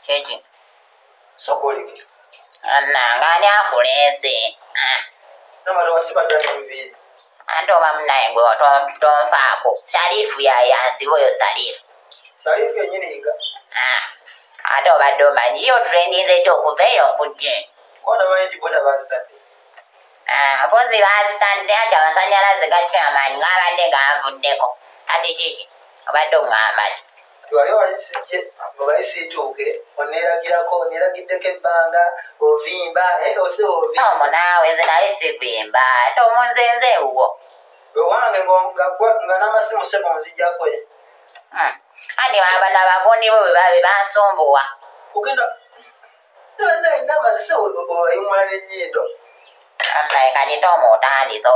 Chechi. Sokoliki. Ngani akulese. Namara wasibadde mubiri. Ando bamnaye gwe tonfaako. Sharifu yansiba oyo Sharifu. Sharifu yennyini yiga. Ate obadde omanyi yo trendinze okuva eyo okujje. Kona bamanyi nti boda bazitadde. Mpozi bazitadde ati amasannyalaze gatya amaanyi ng'abadde gavuddeko. Ati kiki obadde oŋŋamba ki? Wali walisijje mubayisiituuke oneeragirako oneeragiddeko ebbanga ovimba osiba ovimba. Omo naawe nze nali sivimba ate omunzenze ewuwo. Ewange nga n'amasimu sebo nzijjako. Ani abana abagundi bo bwe bansumbuwa. Ogenda nabase oyimula n'ennyindo. Kati toma otandise.